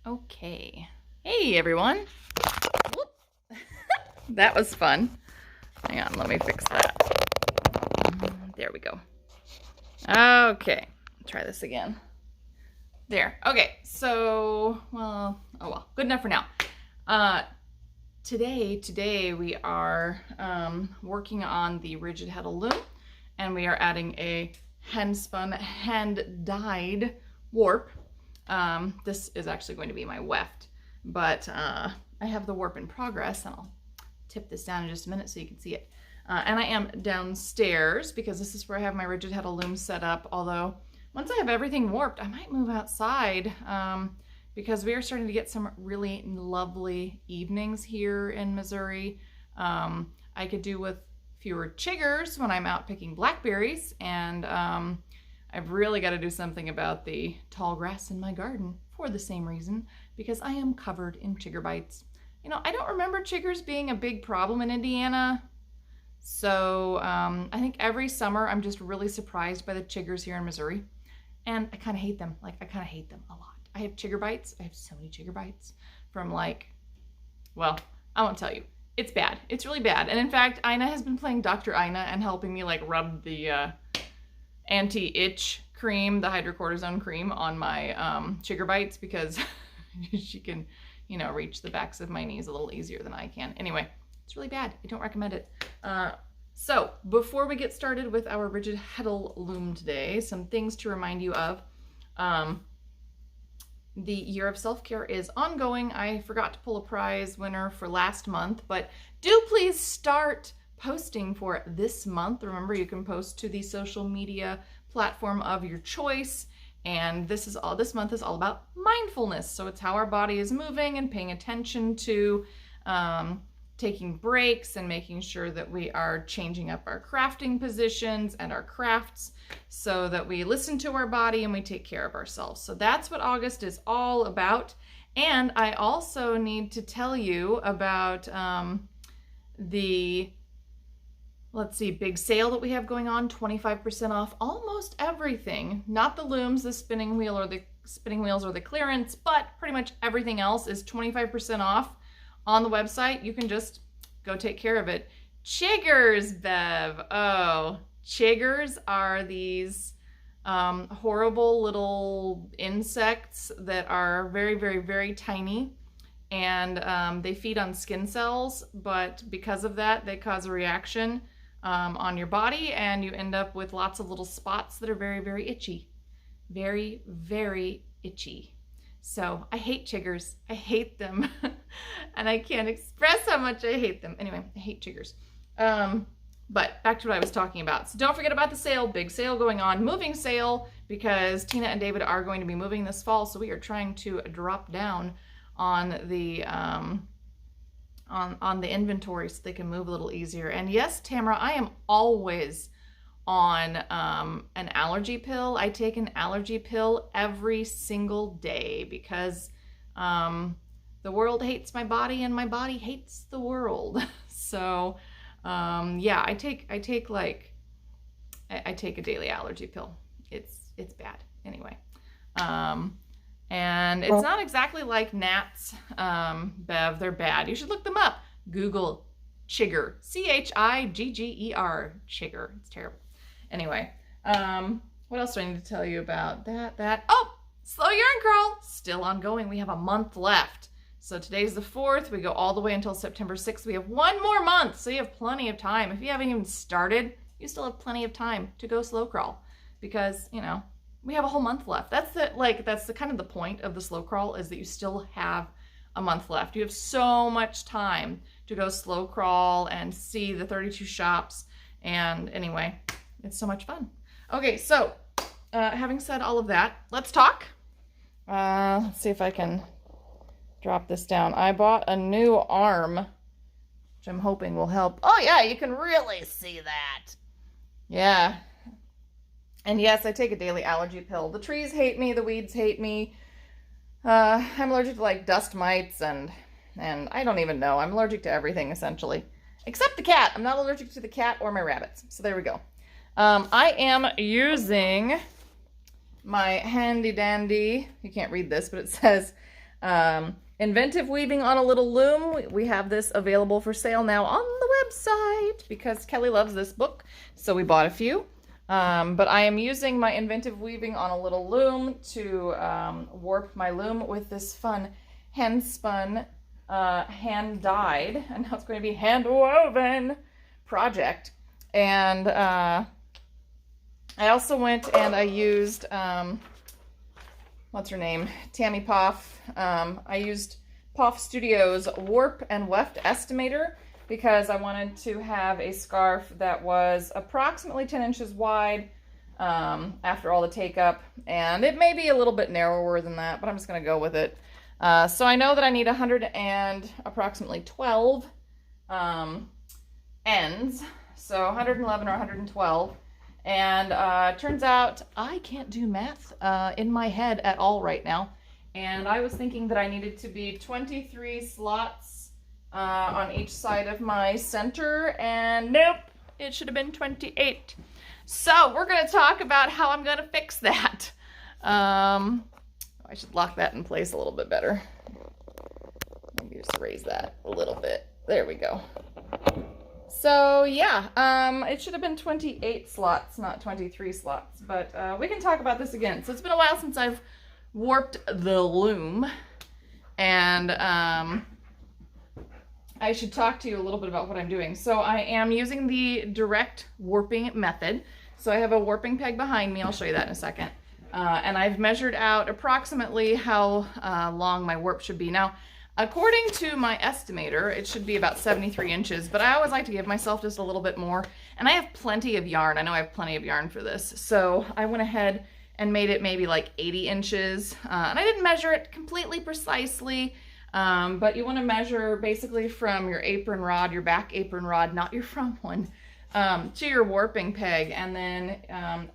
Okay. Hey, everyone. Whoop. That was fun. Hang on, let me fix that. There we go. Okay. Try this again. There. Okay, so, oh well. Good enough for now. Today we are working on the rigid heddle loom, and we are adding a hand-spun, hand-dyed warp. This is actually going to be my weft, but I have the warp in progress, and I'll tip this down in just a minute so you can see it. And I am downstairs because this is where I have my rigid heddle loom set up, although once I have everything warped, I might move outside because we are starting to get some really lovely evenings here in Missouri. I could do with fewer chiggers when I'm out picking blackberries, and I've really got to do something about the tall grass in my garden for the same reason, because I am covered in chigger bites. You know, I don't remember chiggers being a big problem in Indiana, so I think every summer I'm just really surprised by the chiggers here in Missouri, and I kind of hate them. Like, I kind of hate them a lot. I have chigger bites. I have so many chigger bites from, like, well, I won't tell you. It's bad. It's really bad. And in fact, Ina has been playing Dr. Ina and helping me, like, rub the anti-itch cream, the hydrocortisone cream, on my chigger bites, because she can, you know, reach the backs of my knees a little easier than I can. Anyway, it's really bad. I don't recommend it. So before we get started with our rigid heddle loom today, some things to remind you of. The Year of Self-Care is ongoing. I forgot to pull a prize winner for last month, but do please start posting for this month. Remember, you can post to the social media platform of your choice, and this month is all about mindfulness. So it's how our body is moving and paying attention to taking breaks and making sure that we are changing up our crafting positions and our crafts so that we listen to our body and we take care of ourselves. So that's what August is all about. And I also need to tell you about the big sale that we have going on, 25% off almost everything. Not the looms, the spinning wheels or the clearance, but pretty much everything else is 25% off on the website. You can just go take care of it. Chiggers, Bev. Oh, chiggers are these horrible little insects that are very, very, very tiny, and they feed on skin cells, but because of that, they cause a reaction on your body, and you end up with lots of little spots that are very, very itchy. Very, very itchy. So I hate chiggers. I hate them. And I can't express how much I hate them. Anyway, I hate chiggers. But back to what I was talking about. So don't forget about the sale, big sale going on, moving sale, because Tina and David are going to be moving this fall. So we are trying to drop down on the inventory so they can move a little easier. And yes, Tamara, I am always on an allergy pill. I take an allergy pill every single day because the world hates my body and my body hates the world. So yeah, I take a daily allergy pill. It's bad anyway. And it's not exactly like gnats, Bev. They're bad. You should look them up. Google chigger, Chigger, chigger. It's terrible. Anyway, what else do I need to tell you about that? Oh, Slow Yarn Crawl, still ongoing. We have a month left. So today's the 4th. We go all the way until September 6th. We have one more month, so you have plenty of time. If you haven't even started, you still have plenty of time to go slow crawl, because, you know, we have a whole month left. That's the kind of the point of the slow crawl, is that you still have a month left. You have so much time to go slow crawl and see the 32 shops. And anyway, it's so much fun. Okay, so having said all of that, let's talk. Let's see if I can drop this down. I bought a new arm, which I'm hoping will help. Oh yeah, you can really see that. Yeah. And yes, I take a daily allergy pill. The trees hate me, the weeds hate me. I'm allergic to, like, dust mites and I don't even know. I'm allergic to everything, essentially. Except the cat. I'm not allergic to the cat or my rabbits. So there we go. I am using my handy dandy, you can't read this, but it says Inventive Weaving on a Little Loom. We have this available for sale now on the website because Kelly loves this book, so we bought a few. But I am using my Inventive Weaving on a Little Loom to warp my loom with this fun hand-spun, hand-dyed, and now it's going to be hand-woven project. And I also went and I used, what's her name? Tammy Poff. I used Poff Studios Warp and Weft Estimator because I wanted to have a scarf that was approximately 10 inches wide after all the take-up. And it may be a little bit narrower than that, but I'm just going to go with it. So I know that I need approximately 12 ends. So 111 or 112. And turns out I can't do math in my head at all right now. And I was thinking that I needed to be 23 slots on each side of my center. And nope, it should have been 28. So we're going to talk about how I'm going to fix that. I should lock that in place a little bit better. Maybe just raise that a little bit. There we go. So yeah, it should have been 28 slots, not 23 slots, but we can talk about this again. So it's been a while since I've warped the loom, and I should talk to you a little bit about what I'm doing. So I am using the direct warping method. So I have a warping peg behind me. I'll show you that in a second. And I've measured out approximately how long my warp should be. Now, according to my estimator, it should be about 73 inches, but I always like to give myself just a little bit more. And I have plenty of yarn. I know I have plenty of yarn for this. So I went ahead and made it maybe like 80 inches. And I didn't measure it completely precisely, but you want to measure basically from your apron rod, your back apron rod, not your front one, to your warping peg. And then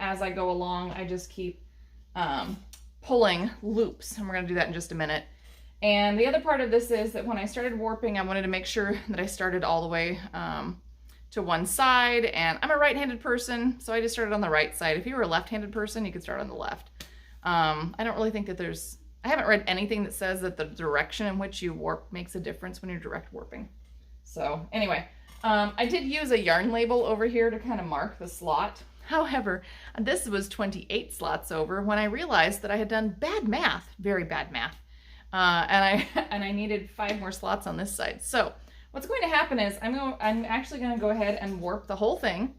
as I go along, I just keep pulling loops. And we're going to do that in just a minute. And the other part of this is that when I started warping, I wanted to make sure that I started all the way to one side. And I'm a right-handed person, so I just started on the right side. If you were a left-handed person, you could start on the left. I don't really think that I haven't read anything that says that the direction in which you warp makes a difference when you're direct warping. So anyway, I did use a yarn label over here to kind of mark the slot. However, this was 28 slots over when I realized that I had done bad math, very bad math. And I needed 5 more slots on this side. So what's going to happen is I'm actually going to go ahead and warp the whole thing.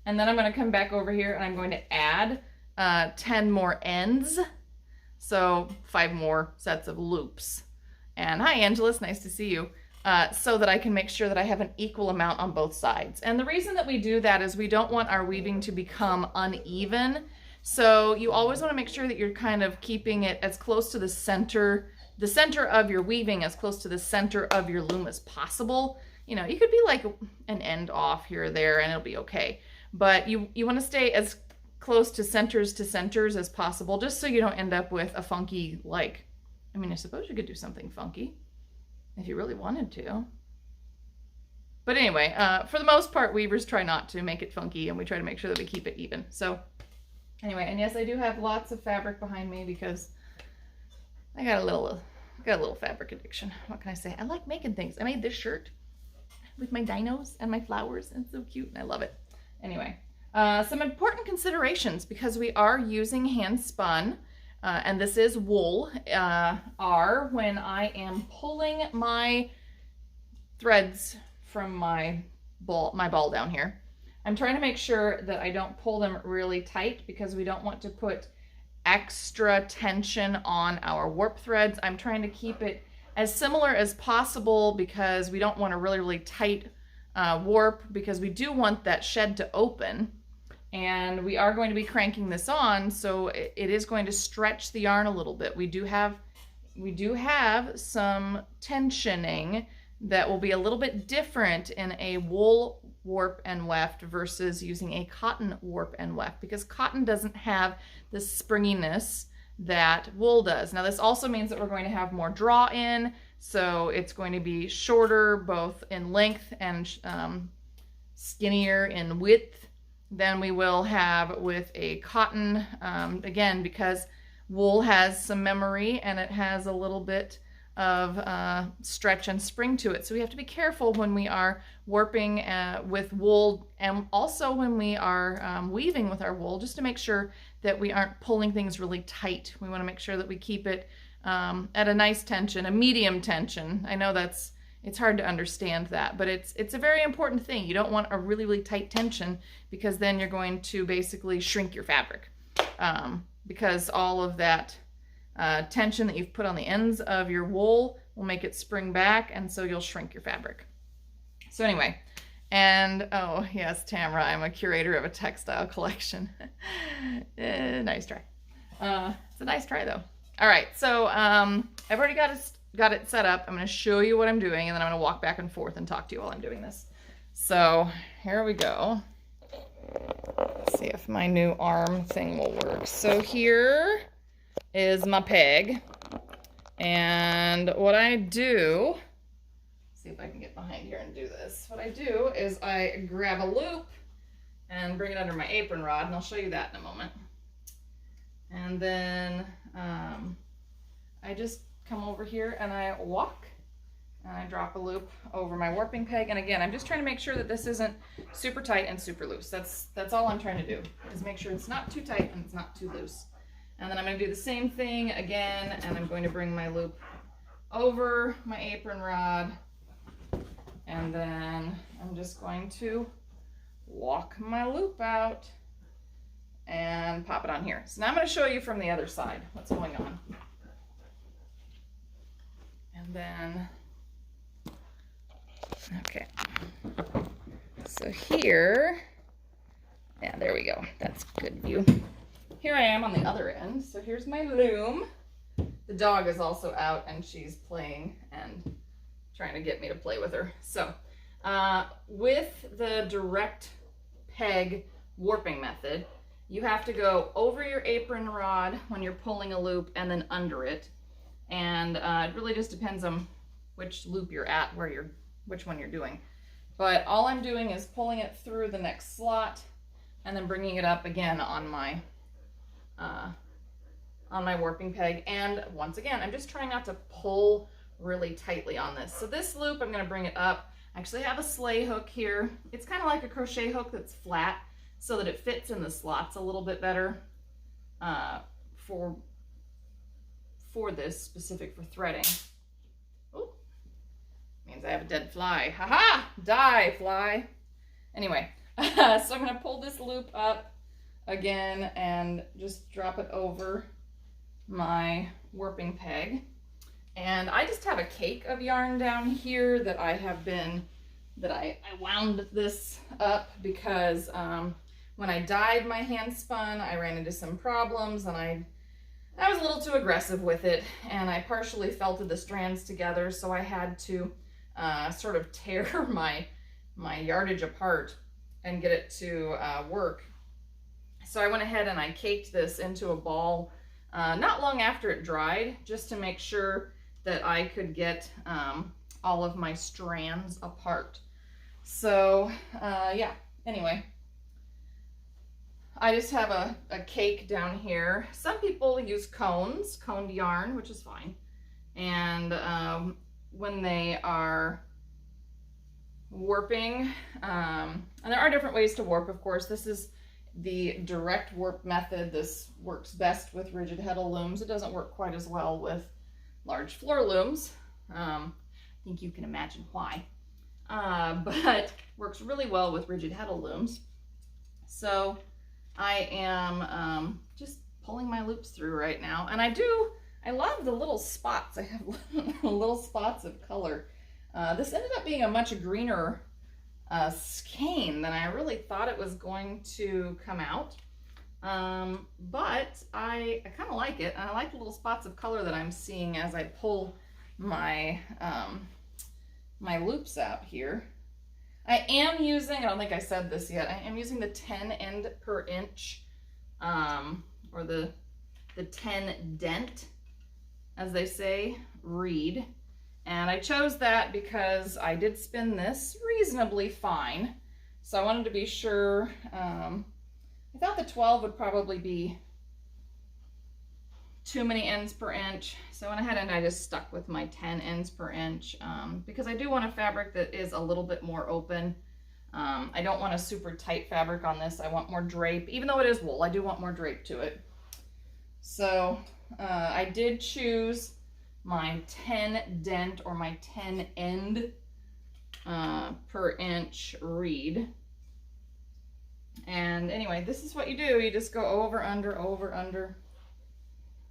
And then I'm going to come back over here and I'm going to add 10 more ends. So 5 more sets of loops. And hi, Angela, it's nice to see you. So that I can make sure that I have an equal amount on both sides. And the reason that we do that is we don't want our weaving to become uneven. So you always want to make sure that you're kind of keeping it as close to the center of your weaving, as close to the center of your loom as possible. You know, you could be like an end off here or there and it'll be okay. But you want to stay as close to centers as possible, just so you don't end up with a funky, like, I mean, I suppose you could do something funky if you really wanted to. But anyway, for the most part, weavers try not to make it funky, and we try to make sure that we keep it even. So anyway, and yes, I do have lots of fabric behind me because I got a little fabric addiction. What can I say? I like making things. I made this shirt with my dinos and my flowers, and it's so cute, and I love it. Anyway, some important considerations, because we are using hand spun, and this is wool, are when I am pulling my threads from my ball down here. I'm trying to make sure that I don't pull them really tight because we don't want to put extra tension on our warp threads. I'm trying to keep it as similar as possible because we don't want a really, really tight warp, because we do want that shed to open. And we are going to be cranking this on, so it is going to stretch the yarn a little bit. We do have some tensioning that will be a little bit different in a wool warp and weft versus using a cotton warp and weft, because cotton doesn't have the springiness that wool does. Now, this also means that we're going to have more draw in, so it's going to be shorter both in length and skinnier in width than we will have with a cotton, again, because wool has some memory and it has a little bit of stretch and spring to it. So we have to be careful when we are warping with wool, and also when we are weaving with our wool, just to make sure that we aren't pulling things really tight. We want to make sure that we keep it at a nice tension, a medium tension. I know it's hard to understand that, but it's a very important thing. You don't want a really, really tight tension, because then you're going to basically shrink your fabric, because all of that tension that you've put on the ends of your wool will make it spring back, and so you'll shrink your fabric. So anyway, and oh yes, Tamara, I'm a curator of a textile collection. Nice try. It's a nice try though. All right, so I've already got it set up. I'm going to show you what I'm doing, and then I'm going to walk back and forth and talk to you while I'm doing this. So here we go. Let's see if my new arm thing will work. So here is my peg, and what I do, see if I can get behind here and do this. What I do is I grab a loop and bring it under my apron rod, and I'll show you that in a moment. And then I just come over here and I walk, and I drop a loop over my warping peg. And again, I'm just trying to make sure that this isn't super tight and super loose. That's all I'm trying to do, is make sure it's not too tight and it's not too loose. And then I'm going to do the same thing again, and I'm going to bring my loop over my apron rod, and then I'm just going to walk my loop out and pop it on here. So now I'm going to show you from the other side what's going on. And then, okay, so here, yeah, there we go. That's good view. Here I am on the other end. So here's my loom. The dog is also out, and she's playing and trying to get me to play with her. So with the direct peg warping method, you have to go over your apron rod when you're pulling a loop, and then under it. And it really just depends on which loop you're at, which one you're doing. But all I'm doing is pulling it through the next slot, and then bringing it up again on my warping peg. And once again, I'm just trying not to pull really tightly on this. So this loop, I'm going to bring it up. I actually have a sleigh hook here. It's kind of like a crochet hook that's flat, so that it fits in the slots a little bit better for this, specific for threading. Oh, means I have a dead fly. Haha! Die, fly. Anyway, so I'm going to pull this loop up again and just drop it over my warping peg. And I just have a cake of yarn down here that I wound this up because when I dyed my hand spun, I ran into some problems, and I was a little too aggressive with it, and I partially felted the strands together, so I had to sort of tear my yardage apart and get it to work. So I went ahead and I caked this into a ball not long after it dried, just to make sure that I could get all of my strands apart. So yeah, anyway, I just have a cake down here. Some people use coned yarn, which is fine. And when they are warping, and there are different ways to warp, of course. This is the direct warp method. This works best with rigid heddle looms. It doesn't work quite as well with large floor looms. I think you can imagine why. But works really well with rigid heddle looms. So I am just pulling my loops through right now. And I love the little spots. I have little spots of color. This ended up being a much greener skein than I really thought it was going to come out. But I kind of like it. And I like the little spots of color that I'm seeing as I pull my, my loops out here. I am using, I don't think I said this yet, I am using the 10 end per inch, or the 10 dent, as they say, reed. And I chose that because I did spin this reasonably fine. So I wanted to be sure. I thought the 12 would probably be too many ends per inch. So I went ahead and I just stuck with my 10 ends per inch because I do want a fabric that is a little bit more open. I don't want a super tight fabric on this. I want more drape. Even though it is wool, I do want more drape to it. So I did choose my 10 dent or my 10 end per inch reed. And anyway, this is what you do. You just go over, under, over, under.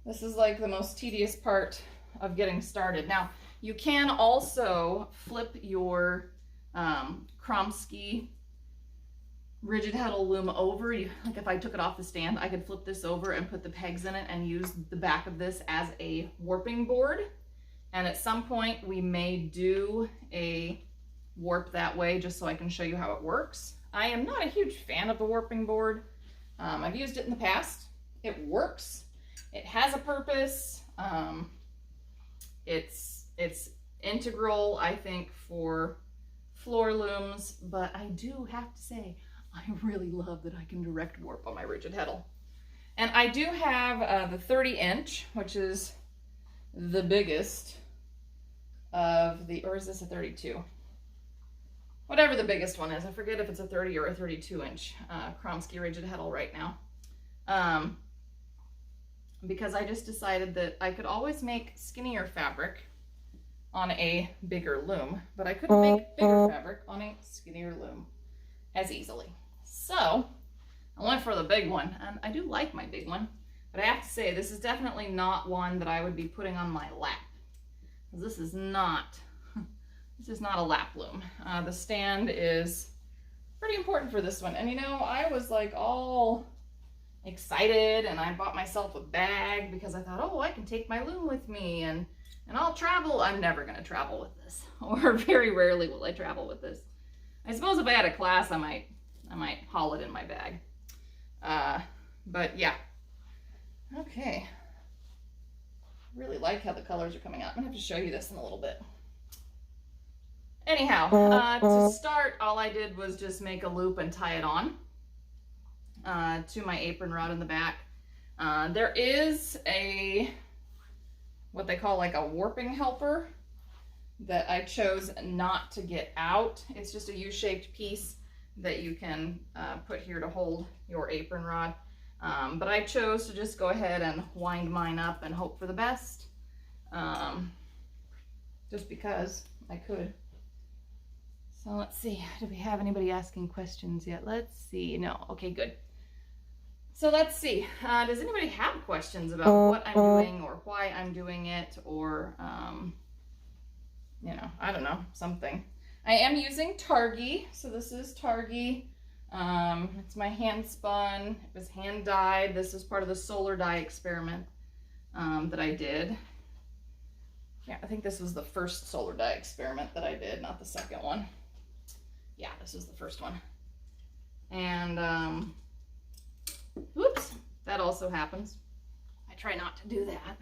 This is like the most tedious part of getting started. Now, you can also flip your Kromsky rigid heddle loom over. Like if I took it off the stand, I could flip this over and put the pegs in it and use the back of this as a warping board. And at some point we may do a warp that way just so I can show you how it works. I am not a huge fan of the warping board. I've used it in the past. It works. It has a purpose. It's integral, I think, for floor looms, but I do have to say, I really love that I can direct warp on my rigid heddle. And I do have the 30 inch, which is the biggest of the, or is this a 32? Whatever the biggest one is. I forget if it's a 30 or a 32 inch Kromsky rigid heddle right now. Because I just decided that I could always make skinnier fabric on a bigger loom, but I couldn't make bigger fabric on a skinnier loom as easily. So I went for the big one, and I do like my big one, but I have to say this is definitely not one that I would be putting on my lap. This is not a lap loom. The stand is pretty important for this one. And you know, I was like all excited and I bought myself a bag because I thought, oh, I can take my loom with me and I'll travel. I'm never going to travel with this, or very rarely will I travel with this. I suppose if I had a class, I might haul it in my bag. But yeah. Okay. Really like how the colors are coming out. I'm going to have to show you this in a little bit. Anyhow, to start, all I did was just make a loop and tie it on to my apron rod in the back. There is what they call like a warping helper that I chose not to get out. It's just a U-shaped piece that you can put here to hold your apron rod. But I chose to just go ahead and wind mine up and hope for the best. Just because I could. So let's see, do we have anybody asking questions yet? Let's see, no, okay, good. So let's see, does anybody have questions about what I'm doing or why I'm doing it, or, you know, I don't know, something. I am using Targhee, so this is Targhee. It's my hand spun, it was hand dyed. This is part of the solar dye experiment that I did. Yeah, I think this was the first solar dye experiment that I did, not the second one. Yeah, this is the first one. And, whoops, that also happens. I try not to do that.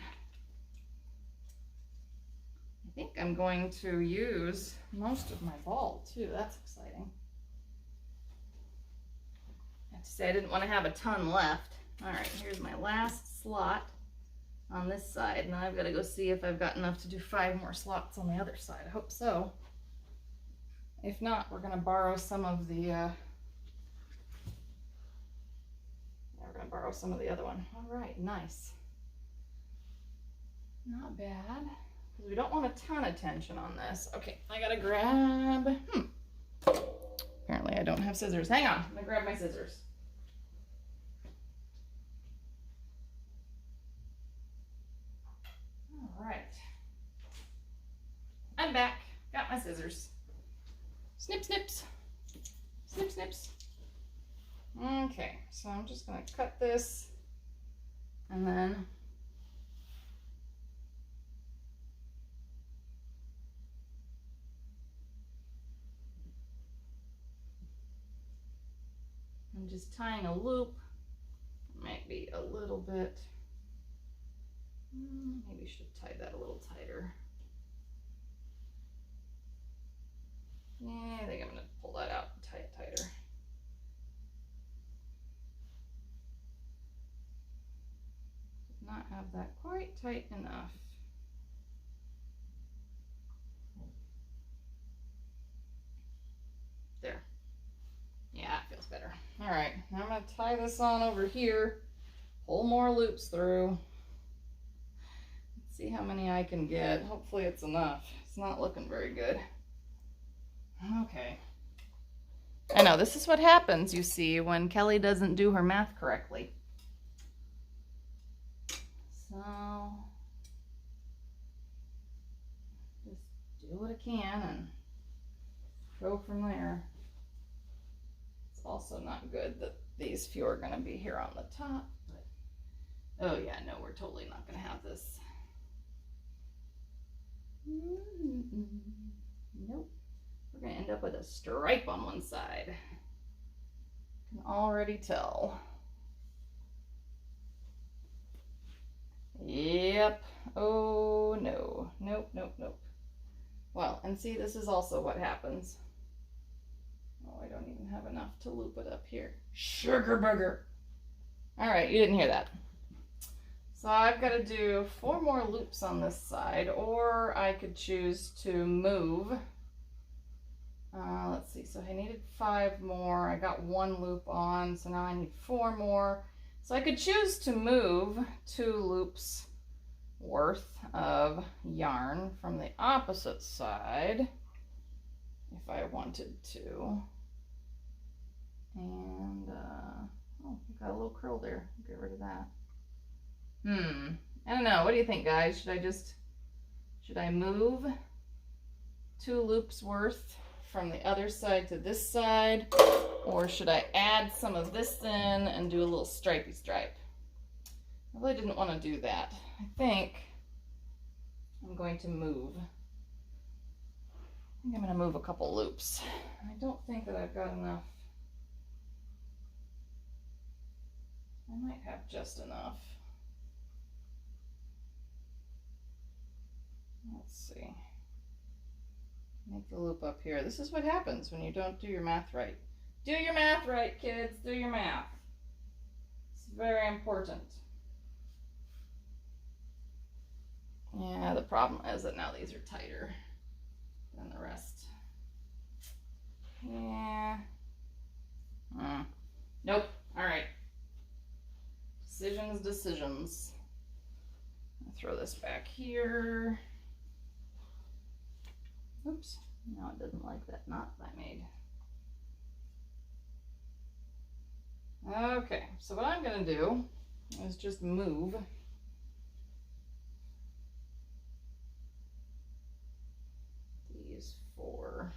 I think I'm going to use most of my ball too. That's exciting. I have to say I didn't want to have a ton left. All right, here's my last slot on this side. Now I've got to go see if I've got enough to do 5 more slots on the other side. I hope so. If not, we're going to borrow some of the other one. All right, nice. Not bad, because we don't want a ton of tension on this. Okay, I gotta grab, apparently I don't have scissors. Hang on, I'm gonna grab my scissors. All right. I'm back, got my scissors. Snip, snips, snip, snips. Okay, so I'm just going to cut this and then I'm just tying a loop. Might be a little bit, maybe I should tie that a little tighter. Yeah, I think I'm going to pull that out and tie it tighter. Not have that quite tight enough. There. Yeah, it feels better. All right, now I'm going to tie this on over here, pull more loops through. Let's see how many I can get. Hopefully it's enough. It's not looking very good. Okay. I know, this is what happens, you see, when Kelly doesn't do her math correctly. So, just do what I can and go from there. It's also not good that these few are going to be here on the top. But, oh yeah, no, we're totally not going to have this. Nope. We're going to end up with a stripe on one side. I can already tell. Yep. Oh no. Nope, nope, nope. Well, and see, this is also what happens. Oh, I don't even have enough to loop it up here. Sugar booger. All right, you didn't hear that. So I've got to do 4 more loops on this side, or I could choose to move. Let's see, so I needed 5 more. I got 1 loop on, so now I need 4 more. So I could choose to move 2 loops worth of yarn from the opposite side if I wanted to. And, oh, got a little curl there. Get rid of that. I don't know. What do you think, guys? Should I move 2 loops worth from the other side to this side, or should I add some of this in and do a little stripey stripe? I really didn't want to do that. I think I'm going to move. I think I'm going to move a couple loops. I don't think that I've got enough. I might have just enough. Let's see. Make the loop up here. This is what happens when you don't do your math right. Do your math right, kids. Do your math. It's very important. Yeah, the problem is that now these are tighter than the rest. Yeah. Nope. All right. Decisions. I'll throw this back here. Oops, no, it doesn't like that knot I made. Okay, so what I'm going to do is just move these 4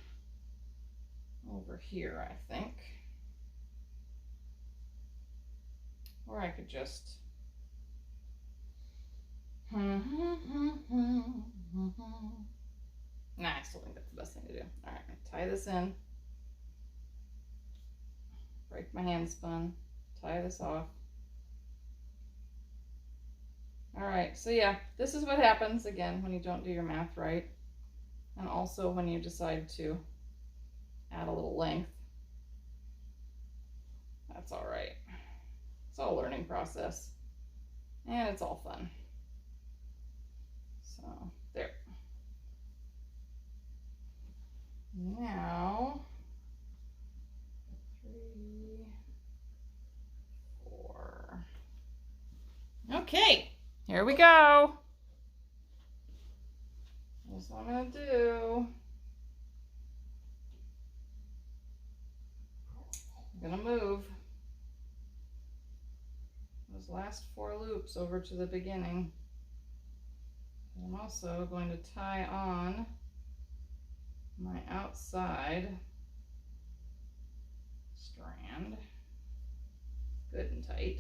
over here, I think. Or I could just Nah, I still think that's the best thing to do. All right, tie this in, break my hand spun, tie this off. All right, so yeah, this is what happens again when you don't do your math right, and also when you decide to add a little length. That's all right. It's all a learning process, and it's all fun. So there. Now, 3, 4. Okay, here we go. Here's what I'm going to do. I'm going to move those last 4 loops over to the beginning. I'm also going to tie on my outside strand good and tight.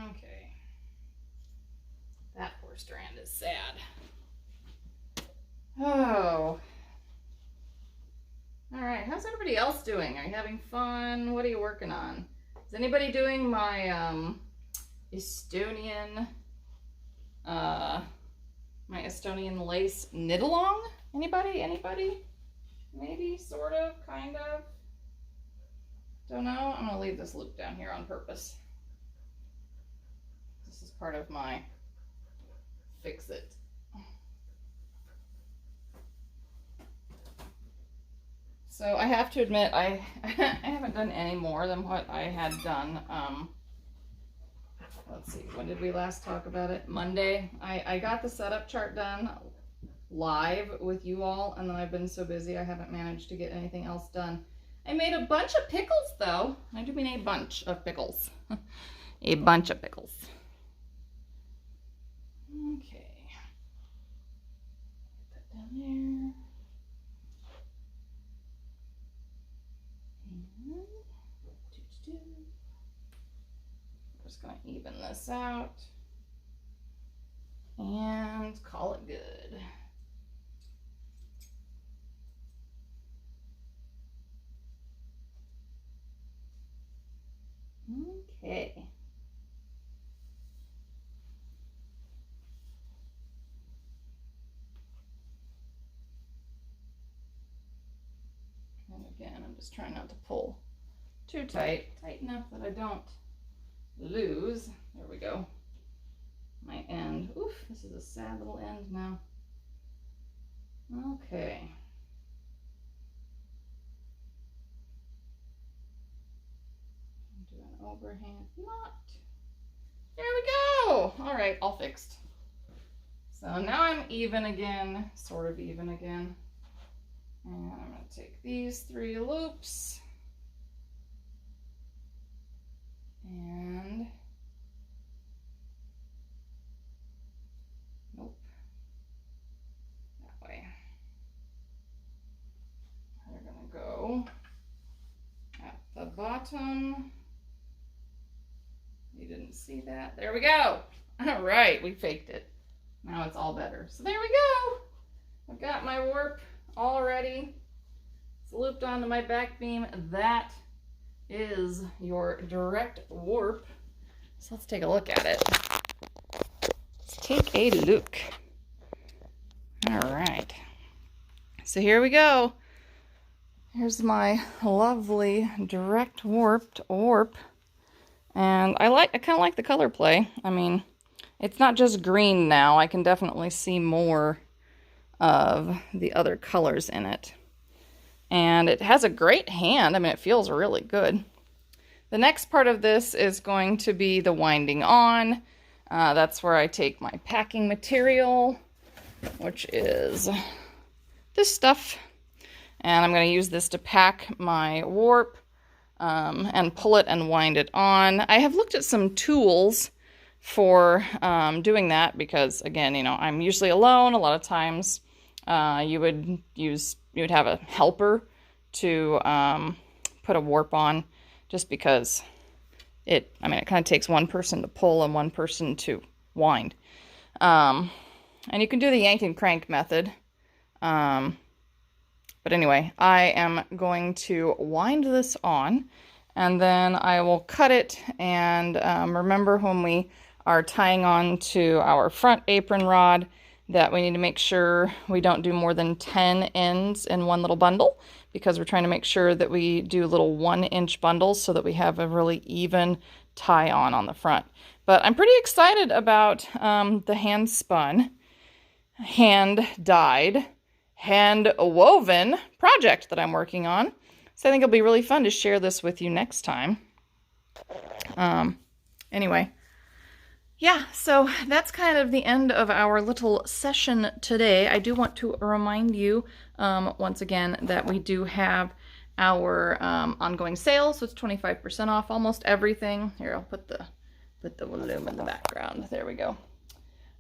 Okay, that poor strand is sad. Oh, all right, how's everybody else doing? Are you having fun? What are you working on? Is anybody doing my Estonian lace knit along? Anybody? maybe, sort of, kind of. Don't know. I'm gonna leave this loop down here on purpose. This is part of my fix it. So I have to admit, I haven't done any more than what I had done. Let's see, when did we last talk about it? Monday. I got the setup chart done live with you all, and then I've been so busy I haven't managed to get anything else done. I made a bunch of pickles, though. I do mean a bunch of pickles. A bunch of pickles. Okay. Put that down there. And I'm just going to even this out and call it good. Okay. And again, I'm just trying not to pull too tight enough that I don't lose. There we go. My end. Oof, this is a sad little end now. Okay. Do an overhand knot. There we go. All right, all fixed. So now I'm even again, sort of even again. And I'm going to take these 3 loops and nope, that way. We're going to go at the bottom. You didn't see that. There we go. All right, we faked it. Now it's all better. So there we go. I've got my warp all ready. It's looped onto my back beam. That is your direct warp. So let's take a look at it. Let's take a look. All right. So here we go. Here's my lovely direct warp. And I kind of like the color play. I mean, it's not just green now. I can definitely see more of the other colors in it. And it has a great hand. I mean, it feels really good. The next part of this is going to be the winding on. That's where I take my packing material, which is this stuff. And I'm going to use this to pack my warp and pull it and wind it on. I have looked at some tools for doing that because, again, you know, I'm usually alone. A lot of times you would have a helper to put a warp on, just because it kind of takes one person to pull and one person to wind. And you can do the yank and crank method. But anyway, I am going to wind this on, and then I will cut it. And remember, when we are tying on to our front apron rod, that we need to make sure we don't do more than 10 ends in one little bundle, because we're trying to make sure that we do little 1-inch bundles so that we have a really even tie on the front. But I'm pretty excited about the hand spun, hand dyed, hand woven project that I'm working on. So I think it'll be really fun to share this with you next time. Anyway. Yeah, so that's kind of the end of our little session today. I do want to remind you, once again, that we do have our ongoing sale, so it's 25% off almost everything. Here, I'll put the volume in the background. There we go.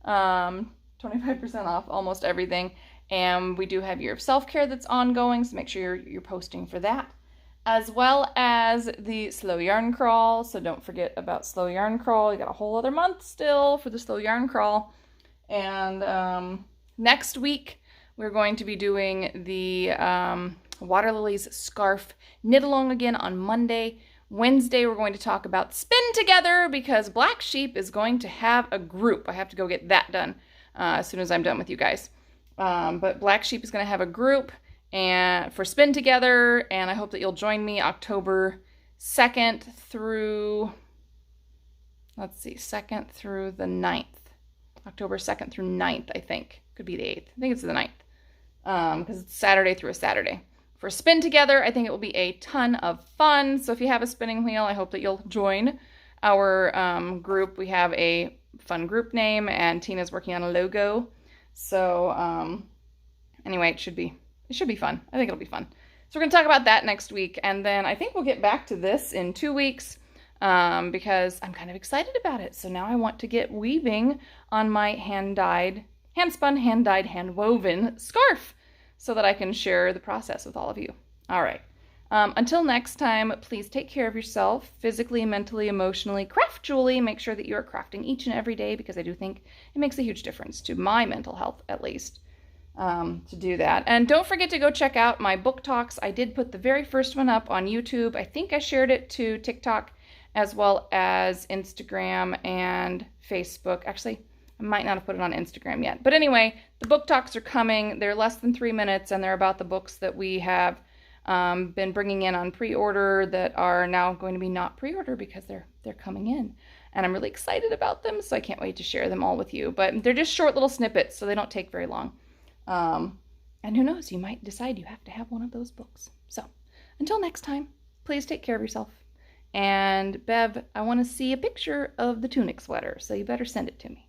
25% off almost everything, and we do have Year of Self-Care that's ongoing, so make sure you're posting for that, as well as the Slow Yarn Crawl. So don't forget about Slow Yarn Crawl. You got a whole other month still for the Slow Yarn Crawl. And next week, we're going to be doing the Water Lilies Scarf Knit Along again on Monday. Wednesday, we're going to talk about Spin Together, because Black Sheep is going to have a group. I have to go get that done as soon as I'm done with you guys. But Black Sheep is going to have a group, and for Spin Together, and I hope that you'll join me October 2nd through, let's see, 2nd through the 9th. October 2nd through 9th, I think. Could be the 8th. I think it's the 9th. Because it's Saturday through a Saturday. For Spin Together, I think it will be a ton of fun. So if you have a spinning wheel, I hope that you'll join our group. We have a fun group name, and Tina's working on a logo. So anyway, it should be fun. I think it'll be fun. So we're going to talk about that next week, and then I think we'll get back to this in 2 weeks because I'm kind of excited about it. So now I want to get weaving on my hand-spun, hand-dyed, hand-woven scarf so that I can share the process with all of you. All right. Until next time, please take care of yourself physically, mentally, emotionally, craftually. Make sure that you are crafting each and every day, because I do think it makes a huge difference to my mental health, at least, to do that. And don't forget to go check out my book talks. I did put the very first one up on YouTube. I think I shared it to TikTok as well as Instagram and Facebook. Actually, I might not have put it on Instagram yet. But anyway, the book talks are coming. They're less than 3 minutes, and they're about the books that we have been bringing in on pre-order that are now going to be not pre-order because they're coming in. And I'm really excited about them, so I can't wait to share them all with you. But they're just short little snippets, so they don't take very long. And who knows, you might decide you have to have one of those books. So until next time, please take care of yourself. And Bev, I want to see a picture of the tunic sweater, so you better send it to me.